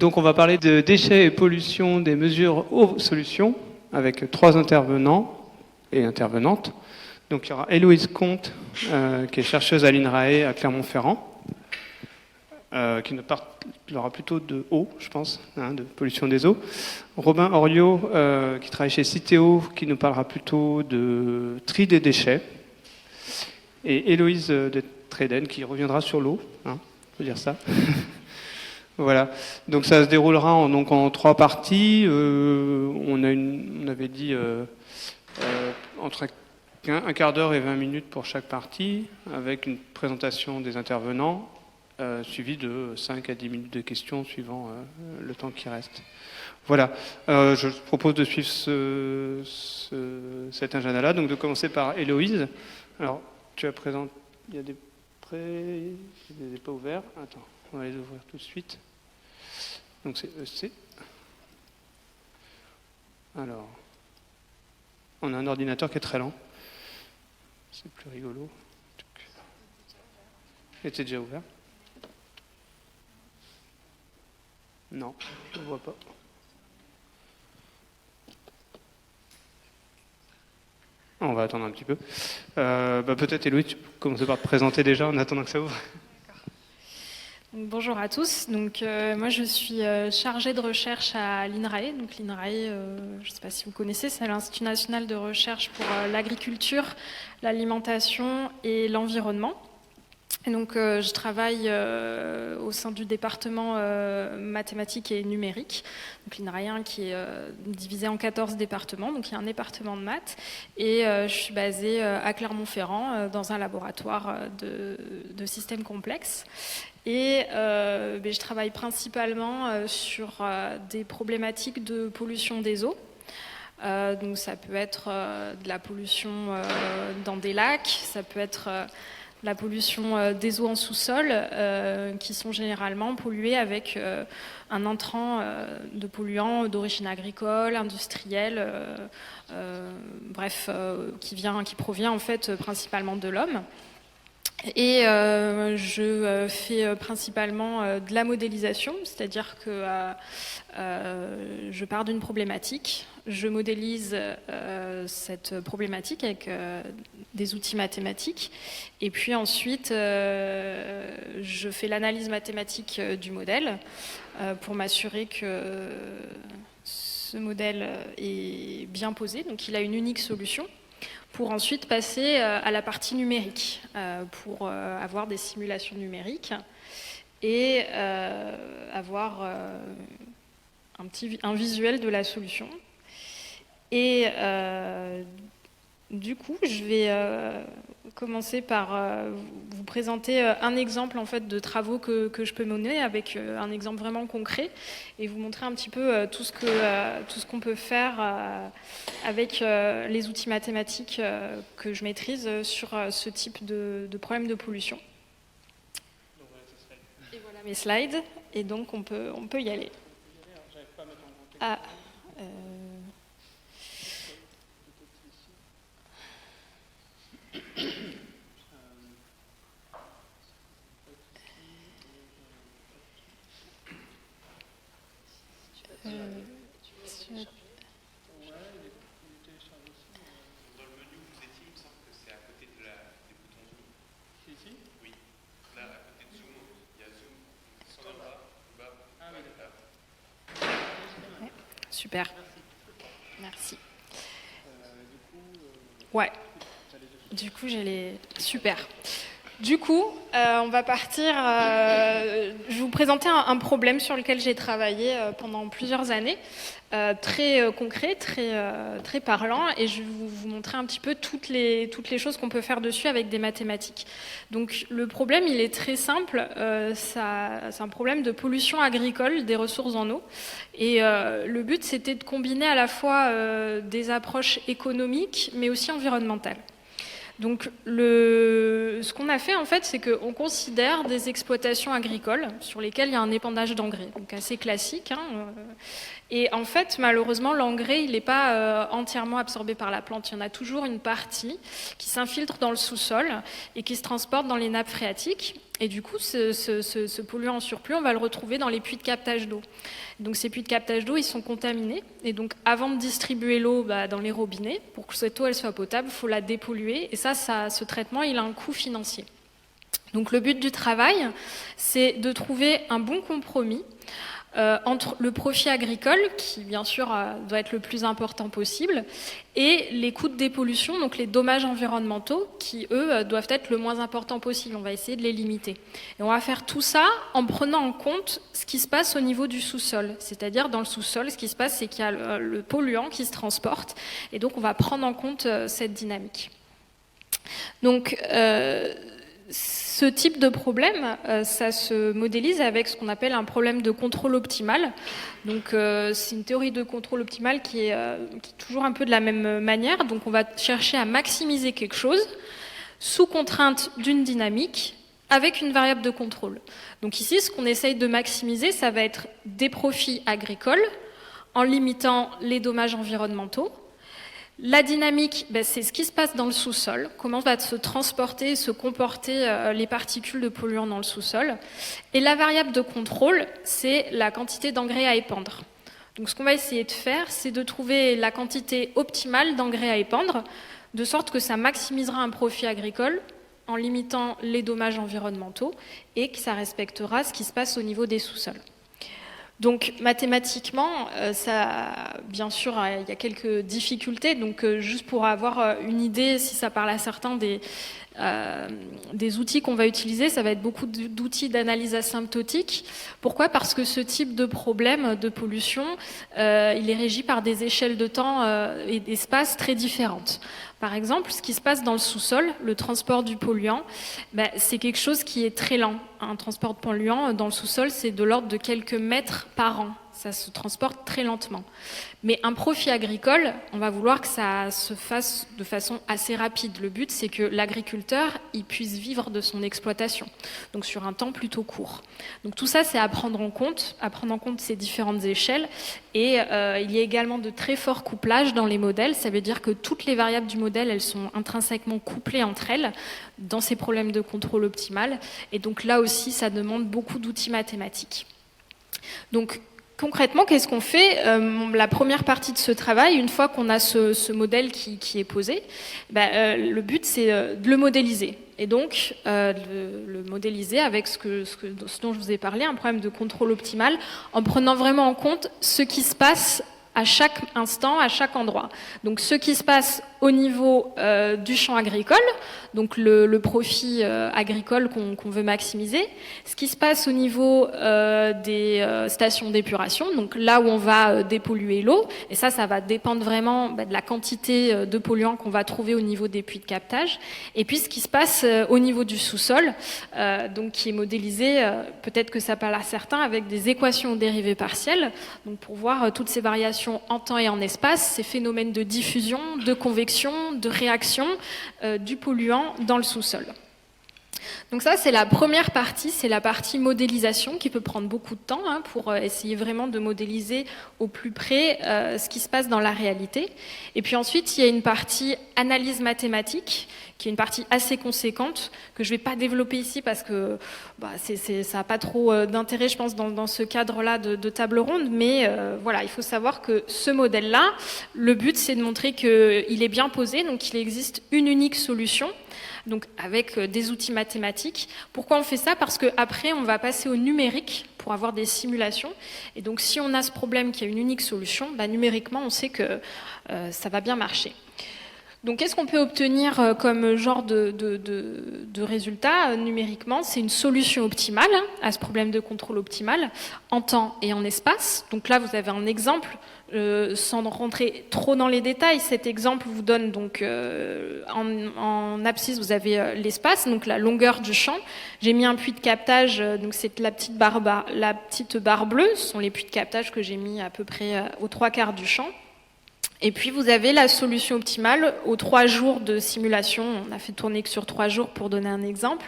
Donc on va parler de déchets et pollution, des mesures aux solutions, avec 3 intervenants et intervenantes. Donc il y aura Héloïse Comte, qui est chercheuse à l'INRAE à Clermont-Ferrand, qui nous parlera plutôt de eau, je pense, de pollution des eaux. Robin Oriot, qui travaille chez Citeo, qui nous parlera plutôt de tri des déchets. Et Héloïse de Treden, qui reviendra sur l'eau, on peut dire ça. Voilà. Donc ça se déroulera en 3 parties. On avait dit entre un quart d'heure et 20 minutes pour chaque partie, avec une présentation des intervenants, suivie de 5 à 10 minutes de questions, suivant le temps qui reste. Voilà. Je propose de suivre cet agenda-là, donc de commencer par Héloïse. Alors, tu as présenté... Il y a des prêts... Je ne les ai pas ouverts. Attends, on va les ouvrir tout de suite. Donc c'est EC. Alors, on a un ordinateur qui est très lent. C'est plus rigolo. Il était déjà ouvert? Non, je ne le vois pas. On va attendre un petit peu. Peut-être, Héloïse, tu peux commencer par te présenter déjà en attendant que ça ouvre. Donc, bonjour à tous. Donc, moi, je suis chargée de recherche à l'INRAE. Donc, l'INRAE, je ne sais pas si vous connaissez, c'est l'Institut national de recherche pour l'agriculture, l'alimentation et l'environnement. Et donc, je travaille au sein du département mathématiques et numérique, donc l'INRAE qui est divisé en 14 départements, donc il y a un département de maths, et je suis basée à Clermont-Ferrand dans un laboratoire de systèmes complexes. Et je travaille principalement sur des problématiques de pollution des eaux. Donc ça peut être de la pollution dans des lacs, ça peut être... la pollution des eaux en sous-sol, qui sont généralement polluées avec un entrant de polluants d'origine agricole, industrielle, qui provient en fait principalement de l'homme. Et je fais principalement de la modélisation, c'est-à-dire que je pars d'une problématique, je modélise cette problématique avec des outils mathématiques, et puis ensuite je fais l'analyse mathématique du modèle pour m'assurer que ce modèle est bien posé, donc il a une unique solution, pour ensuite passer à la partie numérique, pour avoir des simulations numériques et avoir un visuel de la solution. Et du coup, je vais commencer par vous présenter un exemple en fait, de travaux que je peux mener avec un exemple vraiment concret et vous montrer un petit peu tout ce qu'on peut faire avec les outils mathématiques que je maîtrise sur ce type de problème de pollution. Et voilà mes slides, et donc on peut y aller. Super. Merci. Ouais. Du coup, j'ai les... Super. Du coup, on va partir... je vais vous présenter un problème sur lequel j'ai travaillé pendant plusieurs années, très concret, très parlant, et je vais vous montrer un petit peu toutes les choses qu'on peut faire dessus avec des mathématiques. Donc, le problème, il est très simple. C'est un problème de pollution agricole des ressources en eau. Et le but, c'était de combiner à la fois des approches économiques, mais aussi environnementales. Donc, ce qu'on a fait, en fait, c'est qu'on considère des exploitations agricoles sur lesquelles il y a un épandage d'engrais, donc assez classique. Et en fait, malheureusement, l'engrais, il n'est pas entièrement absorbé par la plante. Il y en a toujours une partie qui s'infiltre dans le sous-sol et qui se transporte dans les nappes phréatiques. Et du coup, ce polluant en surplus, on va le retrouver dans les puits de captage d'eau. Donc ces puits de captage d'eau, ils sont contaminés. Et donc avant de distribuer l'eau dans les robinets, pour que cette eau elle soit potable, il faut la dépolluer. Et ce traitement, il a un coût financier. Donc le but du travail, c'est de trouver un bon compromis entre le profit agricole, qui bien sûr doit être le plus important possible, et les coûts de dépollution, donc les dommages environnementaux, qui eux doivent être le moins important possible. On va essayer de les limiter. Et on va faire tout ça en prenant en compte ce qui se passe au niveau du sous-sol. C'est-à-dire dans le sous-sol, ce qui se passe, c'est qu'il y a le polluant qui se transporte, et donc on va prendre en compte cette dynamique. Donc ce type de problème, ça se modélise avec ce qu'on appelle un problème de contrôle optimal. Donc, c'est une théorie de contrôle optimal qui est toujours un peu de la même manière. Donc, on va chercher à maximiser quelque chose sous contrainte d'une dynamique avec une variable de contrôle. Donc ici, ce qu'on essaye de maximiser, ça va être des profits agricoles en limitant les dommages environnementaux. La dynamique, c'est ce qui se passe dans le sous-sol, comment va se transporter, se comporter les particules de polluants dans le sous-sol. Et la variable de contrôle, c'est la quantité d'engrais à épandre. Donc ce qu'on va essayer de faire, c'est de trouver la quantité optimale d'engrais à épandre, de sorte que ça maximisera un profit agricole en limitant les dommages environnementaux et que ça respectera ce qui se passe au niveau des sous-sols. Donc mathématiquement, bien sûr, il y a quelques difficultés. Donc juste pour avoir une idée, si ça parle à certains des outils qu'on va utiliser, ça va être beaucoup d'outils d'analyse asymptotique. Pourquoi ? Parce que ce type de problème de pollution, il est régi par des échelles de temps et d'espace très différentes. Par exemple, ce qui se passe dans le sous-sol, le transport du polluant, c'est quelque chose qui est très lent. Un transport de polluant dans le sous-sol, c'est de l'ordre de quelques mètres par an. Ça se transporte très lentement. Mais un profit agricole, on va vouloir que ça se fasse de façon assez rapide. Le but, c'est que l'agriculteur il puisse vivre de son exploitation, donc sur un temps plutôt court. Donc tout ça, c'est à prendre en compte ces différentes échelles. Et il y a également de très forts couplages dans les modèles. Ça veut dire que toutes les variables du modèle, elles sont intrinsèquement couplées entre elles dans ces problèmes de contrôle optimal. Et donc là aussi, ça demande beaucoup d'outils mathématiques. Donc, concrètement, qu'est-ce qu'on fait ? La première partie de ce travail, une fois qu'on a ce modèle qui est posé, le but, c'est de le modéliser. Et donc, le modéliser avec ce dont je vous ai parlé, un problème de contrôle optimal, en prenant vraiment en compte ce qui se passe à chaque instant, à chaque endroit. Donc, ce qui se passe au niveau du champ agricole, donc le profit agricole qu'on veut maximiser, ce qui se passe au niveau des stations d'épuration, donc là où on va dépolluer l'eau, et ça va dépendre vraiment de la quantité de polluants qu'on va trouver au niveau des puits de captage, et puis ce qui se passe au niveau du sous-sol, donc qui est modélisé, peut-être que ça parle à certains, avec des équations aux dérivées partielles, donc pour voir toutes ces variations en temps et en espace, ces phénomènes de diffusion, de convection, de réaction du polluant dans le sous-sol. Donc ça, c'est la première partie, c'est la partie modélisation qui peut prendre beaucoup de temps pour essayer vraiment de modéliser au plus près ce qui se passe dans la réalité. Et puis ensuite, il y a une partie analyse mathématique qui est une partie assez conséquente que je ne vais pas développer ici parce que ça n'a pas trop d'intérêt, je pense, dans ce cadre-là de table ronde. Mais voilà, il faut savoir que ce modèle-là, le but, c'est de montrer qu'il est bien posé, donc qu'il existe une unique solution, donc avec des outils mathématiques. Pourquoi on fait ça ? Parce qu'après, on va passer au numérique pour avoir des simulations. Et donc, si on a ce problème qui a une unique solution, numériquement, on sait que ça va bien marcher. Donc, qu'est-ce qu'on peut obtenir comme genre de résultat numériquement ? C'est une solution optimale à ce problème de contrôle optimal en temps et en espace. Donc là, vous avez un exemple, sans rentrer trop dans les détails. Cet exemple vous donne donc en abscisse, vous avez l'espace, donc la longueur du champ. J'ai mis un puits de captage, donc c'est la petite barre bleue. Ce sont les puits de captage que j'ai mis à peu près aux 3/4 du champ. Et puis, vous avez la solution optimale aux 3 jours de simulation. On a fait tourner que sur 3 jours pour donner un exemple,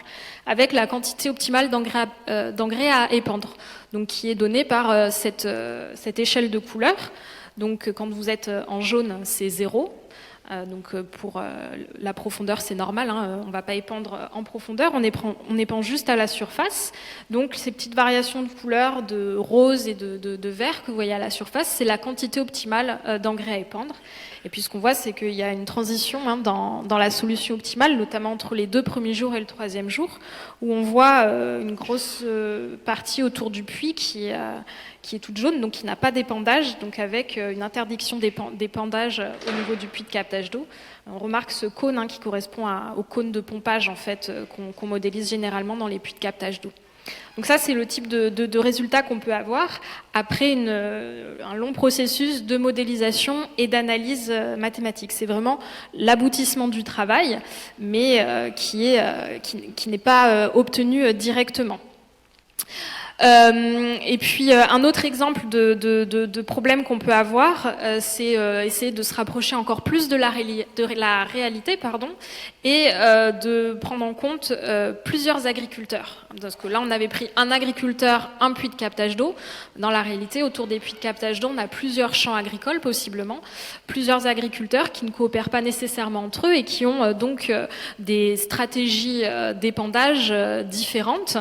avec la quantité optimale d'engrais à épandre, donc qui est donnée par cette échelle de couleurs. Donc, quand vous êtes en jaune, c'est 0. Donc pour la profondeur, c'est normal, hein, on ne va pas épandre en profondeur, on épand juste à la surface. Donc ces petites variations de couleur, de rose et de vert que vous voyez à la surface, c'est la quantité optimale d'engrais à épandre. Et puis ce qu'on voit, c'est qu'il y a une transition dans la solution optimale, notamment entre les 2 premiers jours et le 3e jour, où on voit une grosse partie autour du puits qui est toute jaune, donc qui n'a pas d'épandage, donc avec une interdiction d'épandage au niveau du puits de captage d'eau. On remarque ce cône qui correspond au cône de pompage en fait, qu'on modélise généralement dans les puits de captage d'eau. Donc ça, c'est le type de résultat qu'on peut avoir après un long processus de modélisation et d'analyse mathématique. C'est vraiment l'aboutissement du travail, mais qui n'est pas obtenu directement. Et puis un autre exemple de problème qu'on peut avoir, c'est essayer de se rapprocher encore plus de la réalité, et de prendre en compte plusieurs agriculteurs. Parce que là, on avait pris un agriculteur, un puits de captage d'eau. Dans la réalité, autour des puits de captage d'eau, on a plusieurs champs agricoles, possiblement, plusieurs agriculteurs qui ne coopèrent pas nécessairement entre eux et qui ont donc des stratégies d'épandage différentes,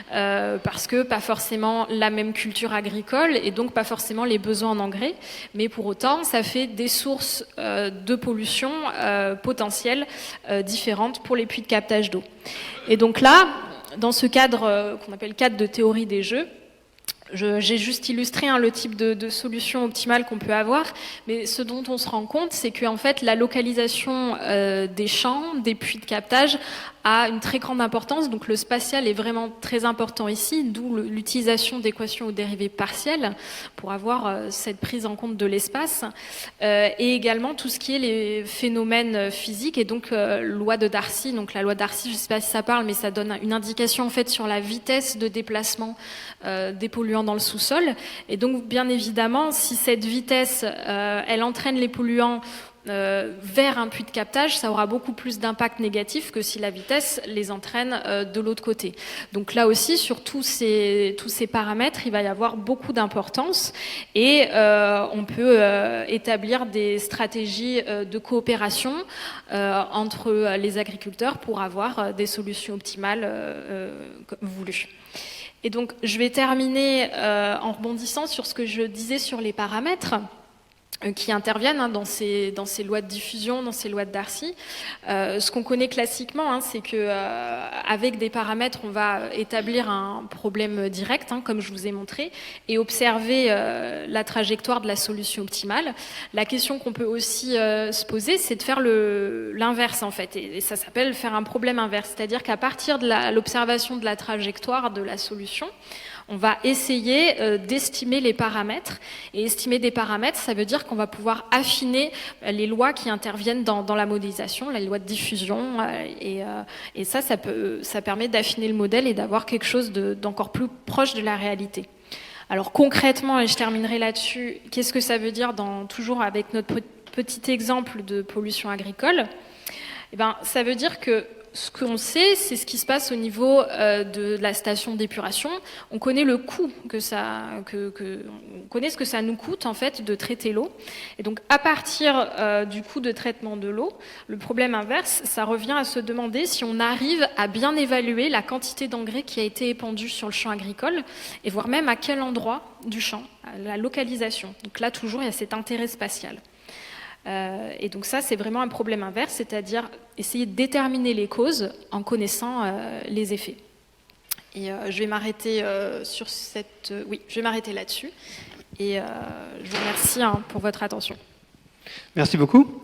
parce que pas forcément la même culture agricole et donc pas forcément les besoins en engrais, mais pour autant ça fait des sources de pollution potentielles différentes pour les puits de captage d'eau. Et donc là, dans ce cadre qu'on appelle cadre de théorie des jeux, j'ai juste illustré le type de solution optimale qu'on peut avoir, mais ce dont on se rend compte, c'est qu'en fait, la localisation des champs, des puits de captage a une très grande importance. Donc le spatial est vraiment très important ici, d'où l'utilisation d'équations aux dérivées partielles pour avoir cette prise en compte de l'espace, et également tout ce qui est les phénomènes physiques, et donc loi de Darcy. Donc la loi de Darcy, je ne sais pas si ça parle, mais ça donne une indication en fait sur la vitesse de déplacement des polluants dans le sous-sol. Et donc bien évidemment, si cette vitesse elle entraîne les polluants vers un puits de captage, ça aura beaucoup plus d'impact négatif que si la vitesse les entraîne de l'autre côté. Donc là aussi, sur tous ces paramètres, il va y avoir beaucoup d'importance, et on peut établir des stratégies de coopération entre les agriculteurs pour avoir des solutions optimales voulues. Et donc je vais terminer en rebondissant sur ce que je disais sur les paramètres qui interviennent dans ces lois de diffusion, dans ces lois de Darcy. Ce qu'on connaît classiquement, c'est qu'avec des paramètres, on va établir un problème direct, comme je vous ai montré, et observer la trajectoire de la solution optimale. La question qu'on peut aussi se poser, c'est de faire l'inverse, en fait, et ça s'appelle faire un problème inverse, c'est-à-dire qu'à partir de l'observation de la trajectoire de la solution, on va essayer d'estimer les paramètres. Et estimer des paramètres, ça veut dire qu'on va pouvoir affiner les lois qui interviennent dans la modélisation, les lois de diffusion. Et ça permet d'affiner le modèle et d'avoir quelque chose d'encore plus proche de la réalité. Alors concrètement, et je terminerai là-dessus, qu'est-ce que ça veut dire toujours avec notre petit exemple de pollution agricole ? Ça veut dire que ce qu'on sait, c'est ce qui se passe au niveau de la station d'épuration. On connaît le coût on connaît ce que ça nous coûte en fait de traiter l'eau. Et donc à partir du coût de traitement de l'eau, le problème inverse, ça revient à se demander si on arrive à bien évaluer la quantité d'engrais qui a été épandue sur le champ agricole, et voire même à quel endroit du champ, la localisation. Donc là toujours il y a cet intérêt spatial. Et donc ça, c'est vraiment un problème inverse, c'est-à-dire essayer de déterminer les causes en connaissant les effets. Et je vais m'arrêter je vais m'arrêter là-dessus. Et je vous remercie pour votre attention. Merci beaucoup.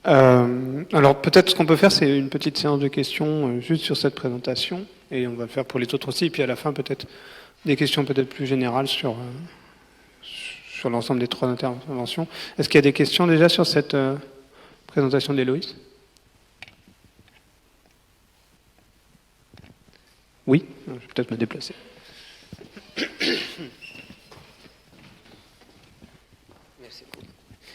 Alors peut-être ce qu'on peut faire, c'est une petite séance de questions juste sur cette présentation, et on va le faire pour les autres aussi. Et puis à la fin, peut-être des questions peut-être plus générales sur l'ensemble des 3 interventions. Est-ce qu'il y a des questions déjà sur cette présentation d'Héloïse ? Oui, je vais peut-être me déplacer.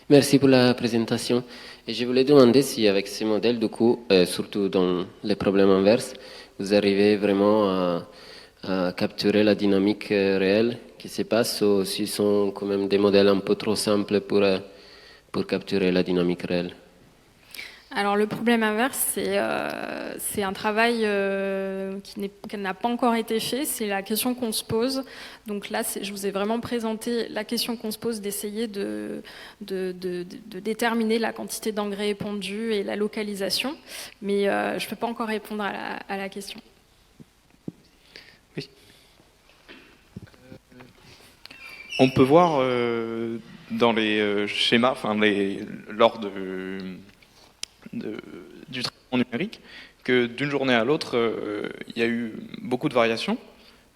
Merci pour la présentation. Et je voulais demander si avec ces modèles, du coup, surtout dans les problèmes inverses, vous arrivez vraiment à capturer la dynamique réelle qui se passe, ou s'ils sont quand même des modèles un peu trop simples pour capturer la dynamique réelle. Alors le problème inverse, c'est un travail qui n'a pas encore été fait, c'est la question qu'on se pose. Donc là, je vous ai vraiment présenté la question qu'on se pose d'essayer de déterminer la quantité d'engrais épandus et la localisation, mais je ne peux pas encore répondre à la question. Oui. On peut voir dans les schémas, lors du traitement numérique, que d'une journée à l'autre, il y a eu beaucoup de variations.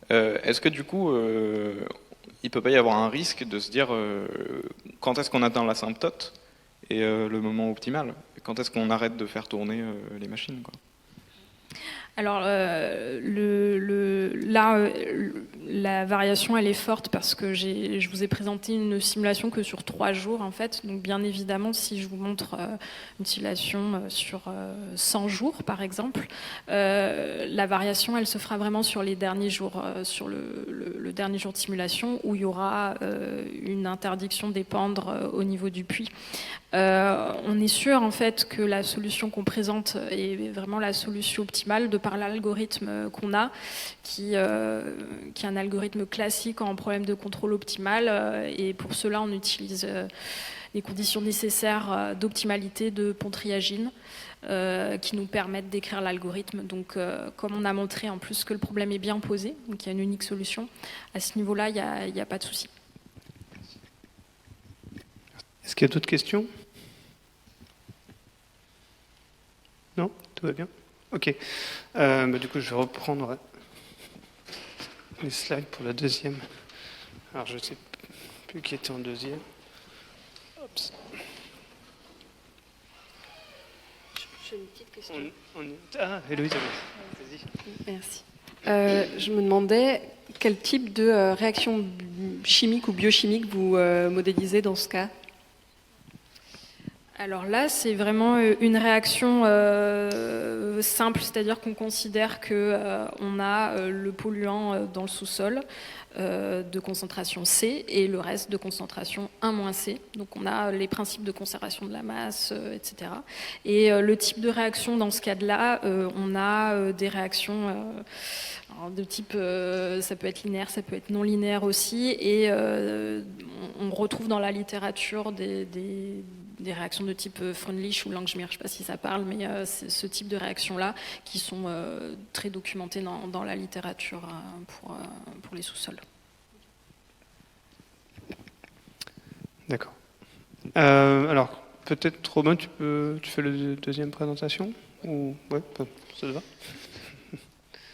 Est-ce que du coup, il ne peut pas y avoir un risque de se dire quand est-ce qu'on atteint l'asymptote et le moment optimal? Quand est-ce qu'on arrête de faire tourner les machines, quoi? Alors la variation elle est forte parce que je vous ai présenté une simulation que sur 3 jours en fait. Donc bien évidemment si je vous montre une simulation sur 100 jours par exemple, la variation elle se fera vraiment sur les derniers jours, sur le dernier jour de simulation où il y aura une interdiction d'épandre au niveau du puits. On est sûr en fait que la solution qu'on présente est vraiment la solution optimale de par l'algorithme qu'on a, qui est un algorithme classique en problème de contrôle optimal. Et pour cela, on utilise les conditions nécessaires d'optimalité de Pont-Triagine qui nous permettent d'écrire l'algorithme. Donc, comme on a montré en plus que le problème est bien posé, donc il y a une unique solution, à ce niveau-là, il n'y a pas de souci. Est-ce qu'il y a d'autres questions? Non? Tout va bien? Ok. Du coup, je vais reprendre les slides pour la deuxième. Alors, je ne sais plus qui était en deuxième. Oups. J'ai une petite question. Ah, Héloïse, vas-y. Merci. Je me demandais quel type de réaction chimique ou biochimique vous modélisez dans ce cas? Alors là, c'est vraiment une réaction simple, c'est-à-dire qu'on considère qu'on a le polluant dans le sous-sol de concentration C et le reste de concentration 1-C. Donc on a les principes de conservation de la masse, etc. Et le type de réaction dans ce cas-là, on a des réactions de type, ça peut être linéaire, ça peut être non linéaire aussi, et on retrouve dans la littérature des réactions de type Freundlich ou Langmuir, je ne sais pas si ça parle, mais c'est ce type de réactions-là qui sont très documentées dans la littérature pour les sous-sols. D'accord. Alors, peut-être, Robin, tu fais la deuxième présentation ou... Ouais, ça te va?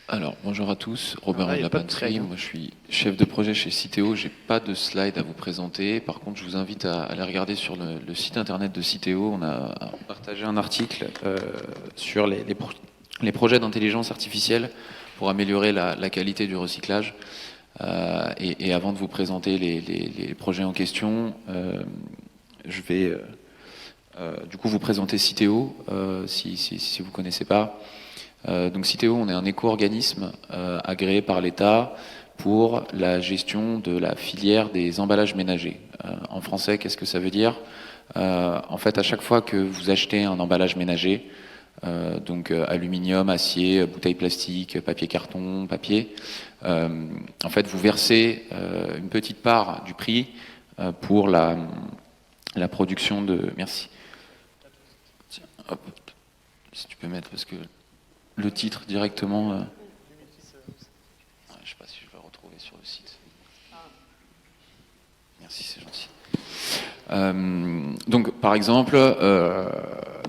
Alors, bonjour à tous, Robert Ah, de la Panterie, moi je suis chef de projet chez Citeo, j'ai pas de slide à vous présenter, par contre je vous invite à aller regarder sur le site internet de Citeo, on a partagé un article sur les projets d'intelligence artificielle pour améliorer la qualité du recyclage. Et avant de vous présenter les projets en question, je vais du coup vous présenter Citeo, si vous connaissez pas. Donc Citeo, on est un éco-organisme agréé par l'État pour la gestion de la filière des emballages ménagers. En français, qu'est-ce que ça veut dire? En fait, à chaque fois que vous achetez un emballage ménager, donc aluminium, acier, bouteilles plastiques, papier carton, papier, en fait, vous versez une petite part du prix pour la production de... Merci. Tiens, hop, si tu peux mettre, parce que... Le titre directement. Je ne sais pas si je vais le retrouver sur le site. Merci, c'est gentil. Donc, par exemple,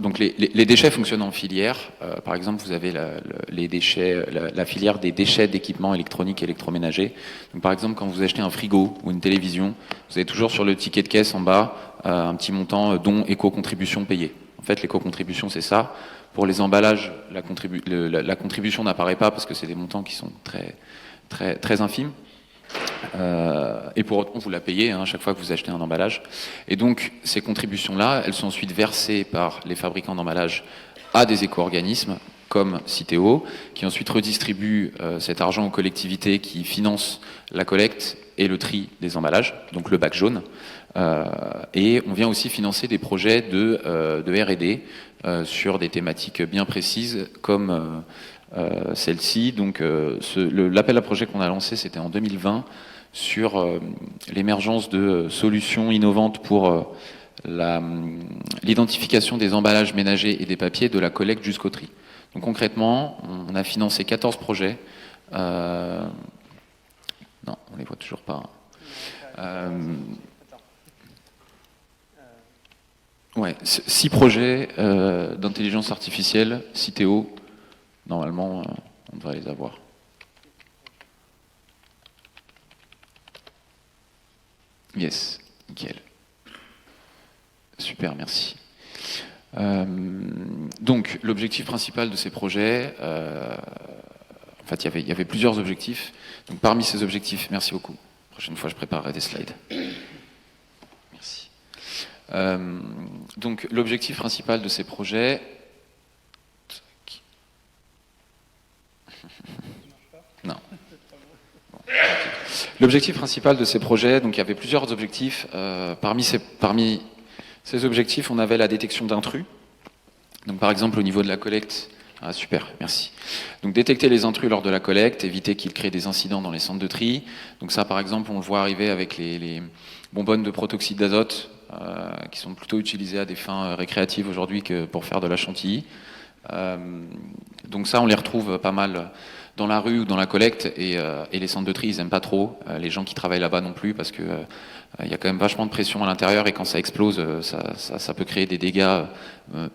donc les déchets fonctionnent en filière. Par exemple, vous avez les déchets, la filière des déchets d'équipements électroniques et électroménagers. Donc, par exemple, quand vous achetez un frigo ou une télévision, vous avez toujours sur le ticket de caisse en bas un petit montant dont éco-contribution payée. En fait, l'éco-contribution, c'est ça. Pour les emballages, la contribution n'apparaît pas parce que c'est des montants qui sont très, très, très infimes. Et pour autant, vous la payez à chaque fois que vous achetez un emballage. Et donc, ces contributions-là, elles sont ensuite versées par les fabricants d'emballages à des éco-organismes comme Citeo, qui ensuite redistribue cet argent aux collectivités qui financent la collecte et le tri des emballages, donc le bac jaune. Et on vient aussi financer des projets de R&D sur des thématiques bien précises comme celle-ci. Donc l'appel à projet qu'on a lancé, c'était en 2020 sur l'émergence de solutions innovantes pour l'identification des emballages ménagers et des papiers de la collecte jusqu'au tri. Donc concrètement, on a financé 14 projets. Non, on les voit toujours pas. Ouais, 6 projets d'intelligence artificielle, Citeo. Normalement, on devrait les avoir. Yes, nickel. Super, merci. Donc, l'objectif principal de ces projets, en fait, il y avait plusieurs objectifs. Donc, parmi ces objectifs, merci beaucoup. La prochaine fois, je préparerai des slides. Merci. Donc, l'objectif principal de ces projets. Non. Bon. L'objectif principal de ces projets, donc il y avait plusieurs objectifs. Parmi ces objectifs, on avait la détection d'intrus. Donc par exemple au niveau de la collecte, super, merci. Donc détecter les intrus lors de la collecte, éviter qu'ils créent des incidents dans les centres de tri. Donc ça par exemple, on le voit arriver avec les bonbonnes de protoxyde d'azote, qui sont plutôt utilisées à des fins récréatives aujourd'hui que pour faire de la chantilly. Donc ça, on les retrouve pas mal dans la rue ou dans la collecte, et les centres de tri, ils aiment pas trop, les gens qui travaillent là-bas non plus, parce que il y a quand même vachement de pression à l'intérieur, et quand ça explose, ça peut créer des dégâts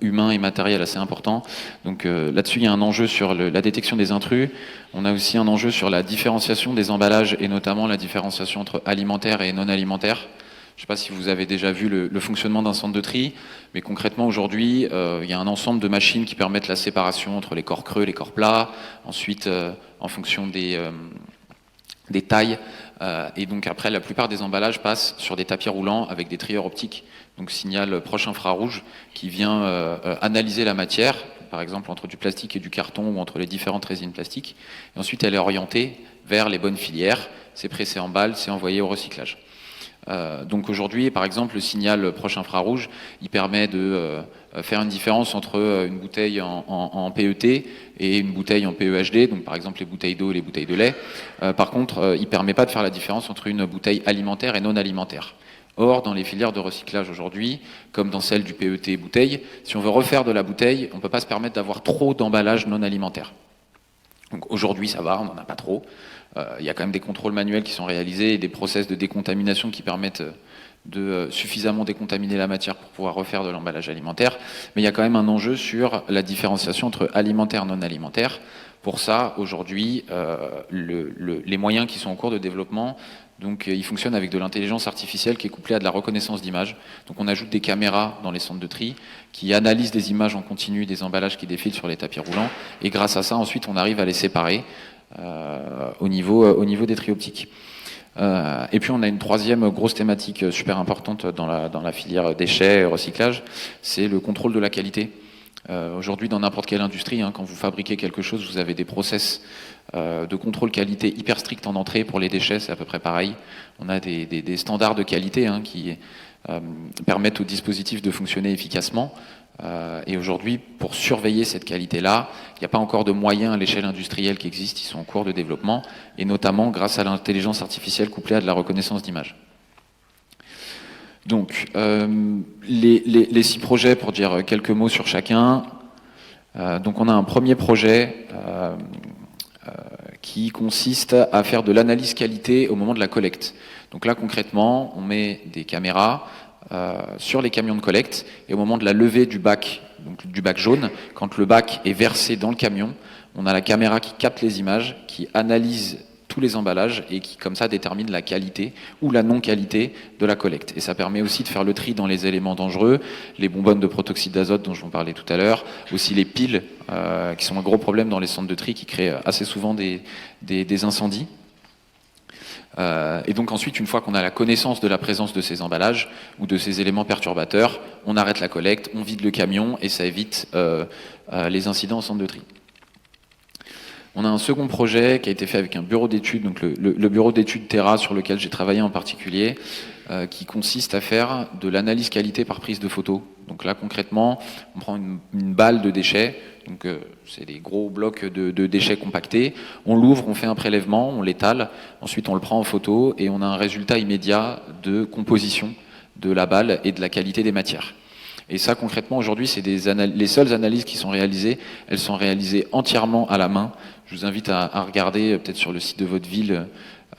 humains et matériels assez importants. Donc là-dessus, il y a un enjeu sur la détection des intrus. On a aussi un enjeu sur la différenciation des emballages, et notamment la différenciation entre alimentaire et non alimentaire. Je ne sais pas si vous avez déjà vu le fonctionnement d'un centre de tri, mais concrètement aujourd'hui, il y a un ensemble de machines qui permettent la séparation entre les corps creux et les corps plats. Ensuite, en fonction des tailles, et donc après, la plupart des emballages passent sur des tapis roulants avec des trieurs optiques, donc signal proche infrarouge, qui vient analyser la matière, par exemple entre du plastique et du carton ou entre les différentes résines plastiques. Et ensuite, elle est orientée vers les bonnes filières. C'est pressé en balle, c'est envoyé au recyclage. Donc aujourd'hui, par exemple, le signal proche infrarouge, il permet de faire une différence entre une bouteille en PET et une bouteille en PEHD, donc par exemple les bouteilles d'eau et les bouteilles de lait. Par contre, il ne permet pas de faire la différence entre une bouteille alimentaire et non alimentaire. Or, dans les filières de recyclage aujourd'hui, comme dans celle du PET bouteille, si on veut refaire de la bouteille, on ne peut pas se permettre d'avoir trop d'emballages non alimentaires. Donc aujourd'hui, ça va, on n'en a pas trop. Il y a quand même des contrôles manuels qui sont réalisés et des process de décontamination qui permettent de suffisamment décontaminer la matière pour pouvoir refaire de l'emballage alimentaire. Mais il y a quand même un enjeu sur la différenciation entre alimentaire et non alimentaire. Pour ça, aujourd'hui, les moyens qui sont en cours de développement, donc ils fonctionnent avec de l'intelligence artificielle qui est couplée à de la reconnaissance d'images. Donc on ajoute des caméras dans les centres de tri qui analysent des images en continu des emballages qui défilent sur les tapis roulants. Et grâce à ça, ensuite, on arrive à les séparer au niveau des tri optiques. Et puis on a une troisième grosse thématique super importante dans la filière déchets et recyclage, c'est le contrôle de la qualité. Aujourd'hui, dans n'importe quelle industrie, quand vous fabriquez quelque chose, vous avez des process de contrôle qualité hyper stricts en entrée. Pour les déchets, c'est à peu près pareil. On a des standards de qualité qui permettent au dispositif de fonctionner efficacement. Et aujourd'hui, pour surveiller cette qualité-là, il n'y a pas encore de moyens à l'échelle industrielle qui existent, ils sont en cours de développement, et notamment grâce à l'intelligence artificielle couplée à de la reconnaissance d'images. Donc, les 6 projets, pour dire quelques mots sur chacun. Donc, on a un premier projet qui consiste à faire de l'analyse qualité au moment de la collecte. Donc là, concrètement, on met des caméras sur les camions de collecte, et au moment de la levée du bac, donc du bac jaune, quand le bac est versé dans le camion, on a la caméra qui capte les images, qui analyse tous les emballages et qui comme ça détermine la qualité ou la non-qualité de la collecte. Et ça permet aussi de faire le tri dans les éléments dangereux, les bonbonnes de protoxyde d'azote dont je vous parlais tout à l'heure, aussi les piles qui sont un gros problème dans les centres de tri qui créent assez souvent des incendies. Et donc ensuite, une fois qu'on a la connaissance de la présence de ces emballages ou de ces éléments perturbateurs, on arrête la collecte, on vide le camion et ça évite les incidents en centre de tri. On a un second projet qui a été fait avec un bureau d'études, donc le bureau d'études Terra sur lequel j'ai travaillé en particulier, qui consiste à faire de l'analyse qualité par prise de photo. Donc là concrètement, on prend une balle de déchets, donc c'est des gros blocs de déchets compactés, on l'ouvre, on fait un prélèvement, on l'étale, ensuite on le prend en photo et on a un résultat immédiat de composition de la balle et de la qualité des matières. Et ça, concrètement, aujourd'hui, c'est les seules analyses qui sont réalisées. Elles sont réalisées entièrement à la main. Je vous invite à regarder, peut-être sur le site de votre ville,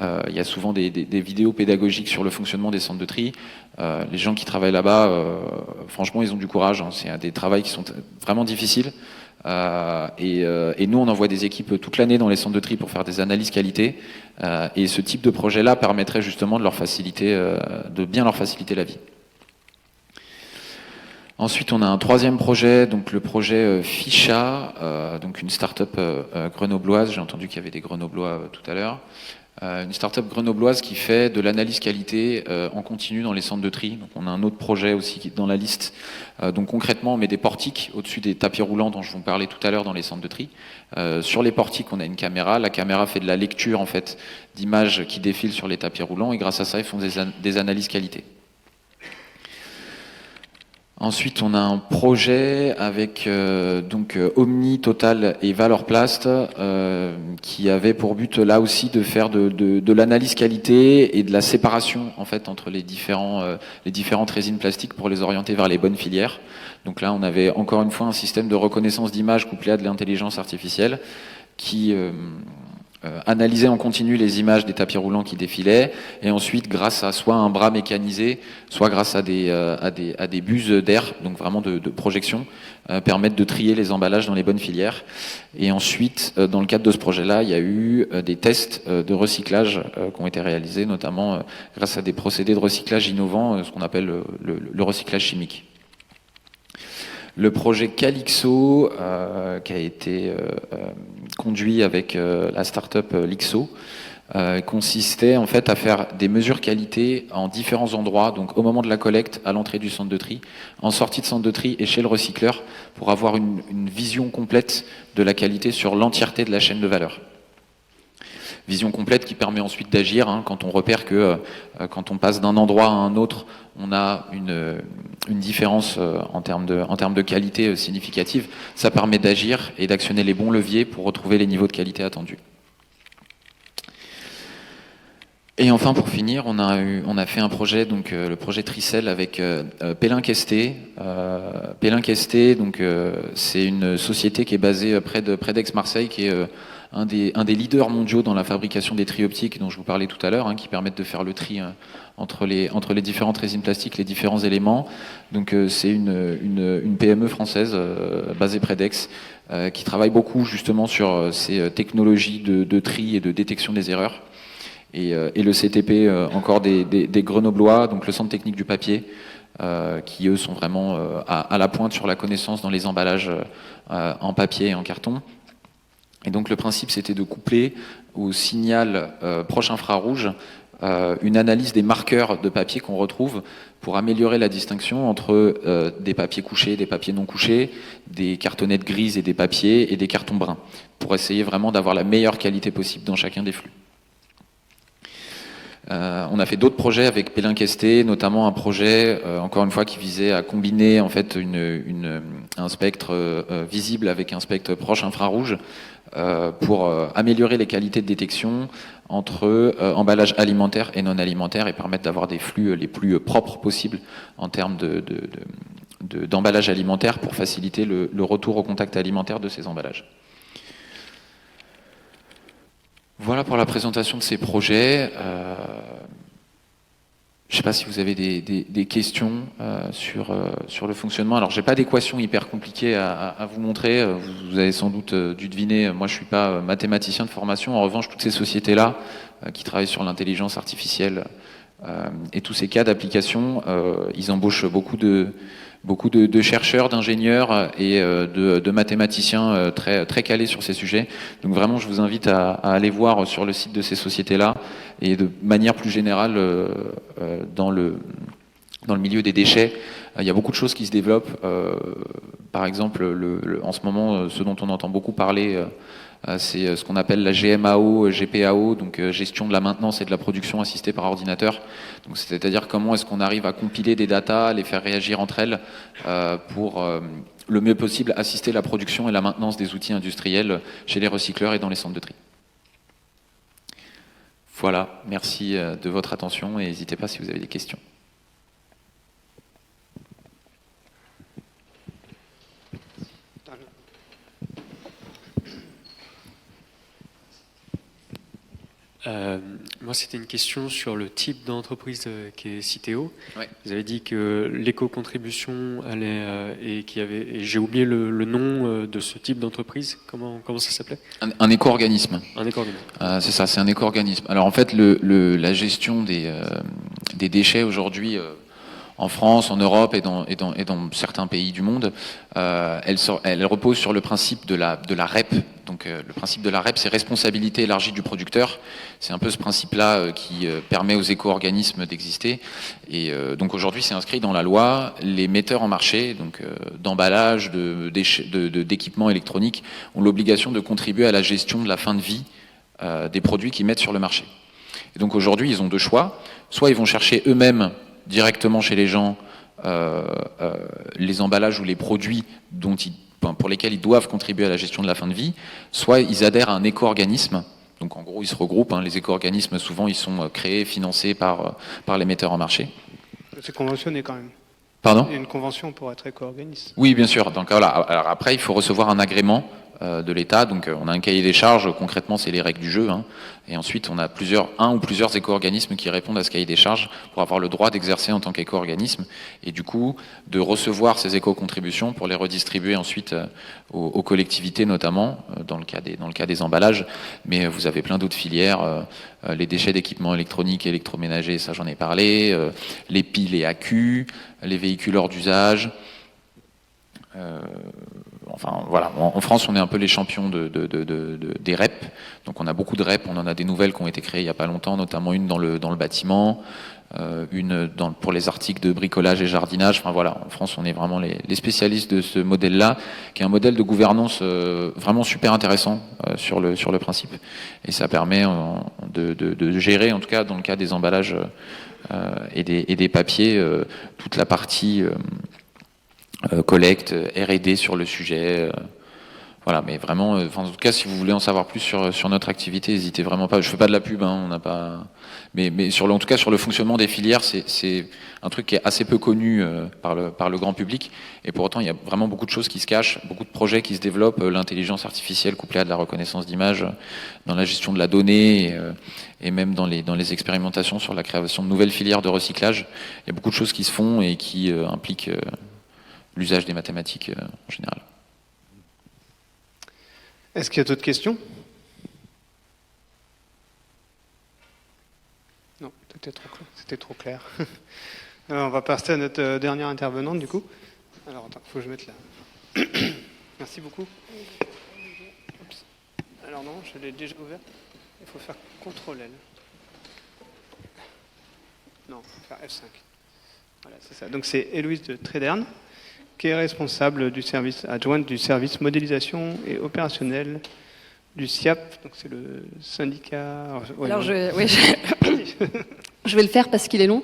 il y a souvent des vidéos pédagogiques sur le fonctionnement des centres de tri. Les gens qui travaillent là-bas, franchement, ils ont du courage. Hein. C'est des travaux qui sont vraiment difficiles. Et nous, on envoie des équipes toute l'année dans les centres de tri pour faire des analyses qualité. Et ce type de projet-là permettrait justement de de bien leur faciliter la vie. Ensuite, on a un troisième projet, donc le projet Ficha, donc une start-up grenobloise. J'ai entendu qu'il y avait des grenoblois tout à l'heure. Une start-up grenobloise qui fait de l'analyse qualité en continu dans les centres de tri. Donc, on a un autre projet aussi qui est dans la liste. Donc concrètement, on met des portiques au-dessus des tapis roulants dont je vous parlais tout à l'heure dans les centres de tri. Sur les portiques, on a une caméra. La caméra fait de la lecture en fait d'images qui défilent sur les tapis roulants et grâce à ça, ils font des analyses qualité. Ensuite, on a un projet avec Omni, Total et Valorplast qui avait pour but là aussi de faire de l'analyse qualité et de la séparation en fait entre les différentes résines plastiques pour les orienter vers les bonnes filières. Donc là, on avait encore une fois un système de reconnaissance d'image couplé à de l'intelligence artificielle qui analyser en continu les images des tapis roulants qui défilaient et ensuite grâce à soit un bras mécanisé, soit grâce à des buses d'air, donc vraiment de projection, permettre de trier les emballages dans les bonnes filières. Et ensuite, dans le cadre de ce projet-là, il y a eu des tests de recyclage qui ont été réalisés, notamment grâce à des procédés de recyclage innovants, ce qu'on appelle le recyclage chimique. Le projet Calixo, qui a été conduit avec la start-up Lixo, consistait en fait à faire des mesures qualité en différents endroits, donc au moment de la collecte, à l'entrée du centre de tri, en sortie de centre de tri et chez le recycleur, pour avoir une vision complète de la qualité sur l'entièreté de la chaîne de valeur. Vision complète qui permet ensuite d'agir quand on repère que quand on passe d'un endroit à un autre, on a une différence en termes de qualité significative. Ça permet d'agir et d'actionner les bons leviers pour retrouver les niveaux de qualité attendus. Et enfin, pour finir, on a fait un projet, donc le projet Tricel avec Pellin Questé. Pellin Questé, donc c'est une société qui est basée près d'Aix-Marseille, qui est un des leaders mondiaux dans la fabrication des tris optiques dont je vous parlais tout à l'heure, qui permettent de faire le tri entre les différentes résines plastiques, les différents éléments. Donc c'est une PME française basée près d'Aix qui travaille beaucoup justement sur ces technologies de tri et de détection des erreurs. Et le CTP encore des Grenoblois, donc le Centre technique du papier, qui eux sont vraiment à la pointe sur la connaissance dans les emballages en papier et en carton. Et donc le principe, c'était de coupler au signal proche infrarouge une analyse des marqueurs de papier qu'on retrouve pour améliorer la distinction entre des papiers couchés, des papiers non couchés, des cartonnettes grises et des papiers et des cartons bruns, pour essayer vraiment d'avoir la meilleure qualité possible dans chacun des flux. On a fait d'autres projets avec Pellin Questé, notamment un projet, encore une fois, qui visait à combiner en fait un spectre visible avec un spectre proche infrarouge pour améliorer les qualités de détection entre emballage alimentaire et non alimentaire et permettre d'avoir des flux les plus propres possibles en termes d'emballage alimentaire pour faciliter le retour au contact alimentaire de ces emballages. Voilà pour la présentation de ces projets. Je ne sais pas si vous avez des questions sur le fonctionnement. Alors, j'ai pas d'équation hyper compliquée à vous montrer. Vous avez sans doute dû deviner. Moi, je suis pas mathématicien de formation. En revanche, toutes ces sociétés-là qui travaillent sur l'intelligence artificielle et tous ces cas d'application, ils embauchent beaucoup de chercheurs, d'ingénieurs et de mathématiciens très calés sur ces sujets. Donc vraiment, je vous invite à aller voir sur le site de ces sociétés-là et de manière plus générale dans le dans le milieu des déchets, il y a beaucoup de choses qui se développent. Par exemple, en ce moment, ce dont on entend beaucoup parler, c'est ce qu'on appelle la GMAO, GPAO, donc gestion de la maintenance et de la production assistée par ordinateur. Donc, c'est-à-dire comment est-ce qu'on arrive à compiler des datas, les faire réagir entre elles pour le mieux possible assister la production et la maintenance des outils industriels chez les recycleurs et dans les centres de tri. Voilà, merci de votre attention et n'hésitez pas si vous avez des questions. Moi, c'était une question sur le type d'entreprise qui est Citeo. Ouais. Vous avez dit que l'éco-contribution allait et et j'ai oublié le nom de ce type d'entreprise. Comment ça s'appelait? Un éco-organisme. Un éco-organisme. C'est ça, c'est un éco-organisme. Alors en fait, la gestion des déchets aujourd'hui en France, en Europe et dans certains pays du monde, elle repose sur le principe de la REP. Donc le principe de la REP, c'est responsabilité élargie du producteur. C'est un peu ce principe-là qui permet aux éco-organismes d'exister. Et donc aujourd'hui, c'est inscrit dans la loi. Les metteurs en marché, donc d'emballage, d'équipements électroniques, ont l'obligation de contribuer à la gestion de la fin de vie des produits qu'ils mettent sur le marché. Et donc aujourd'hui, ils ont deux choix. Soit ils vont chercher eux-mêmes directement chez les gens les emballages ou les produits pour lesquels ils doivent contribuer à la gestion de la fin de vie, soit ils adhèrent à un éco-organisme. Donc en gros, ils se regroupent. Les éco-organismes, souvent, ils sont créés, financés par les metteurs en marché. C'est conventionné quand même. Pardon ? Il y a une convention pour être éco-organisme. Oui, bien sûr. Donc voilà. Alors après, il faut recevoir un agrément de l'État. Donc on a un cahier des charges. Concrètement, c'est les règles du jeu. Et ensuite, on a un ou plusieurs éco-organismes qui répondent à ce cahier des charges pour avoir le droit d'exercer en tant qu'éco-organisme et du coup de recevoir ces éco-contributions pour les redistribuer ensuite aux collectivités, notamment dans le cas des emballages. Mais vous avez plein d'autres filières, les déchets d'équipements électroniques et électroménagers, ça j'en ai parlé, les piles et accus, les véhicules hors d'usage. Enfin voilà, en France on est un peu les champions des REP, donc on a beaucoup de REP, on en a des nouvelles qui ont été créées il n'y a pas longtemps, notamment une dans le bâtiment, une pour les articles de bricolage et jardinage. Enfin voilà, en France on est vraiment les spécialistes de ce modèle-là, qui est un modèle de gouvernance vraiment super intéressant sur le principe, et ça permet de gérer, en tout cas dans le cas des emballages et des papiers, toute la partie collecte, R&D sur le sujet. Voilà, mais vraiment, en tout cas, si vous voulez en savoir plus sur notre activité, n'hésitez vraiment pas. Je fais pas de la pub, on n'a pas. Mais en tout cas, sur le fonctionnement des filières, c'est un truc qui est assez peu connu par le grand public. Et pour autant, il y a vraiment beaucoup de choses qui se cachent, beaucoup de projets qui se développent. L'intelligence artificielle couplée à de la reconnaissance d'image, dans la gestion de la donnée et même dans les expérimentations sur la création de nouvelles filières de recyclage. Il y a beaucoup de choses qui se font et qui impliquent l'usage des mathématiques en général. Est-ce qu'il y a d'autres questions? Non, c'était trop clair. Alors, on va passer à notre dernière intervenante, du coup. Alors, attends, il faut que je mette là. Merci beaucoup. Oups. Alors non, je l'ai déjà ouvert. Il faut faire CTRL-L. Non, il faut faire F5. Voilà, c'est ça. Donc, c'est Héloïse de Tréderne, qui est responsable du service adjointe du service modélisation et opérationnel du SIAP, donc c'est le syndicat. Alors je vais le faire parce qu'il est long.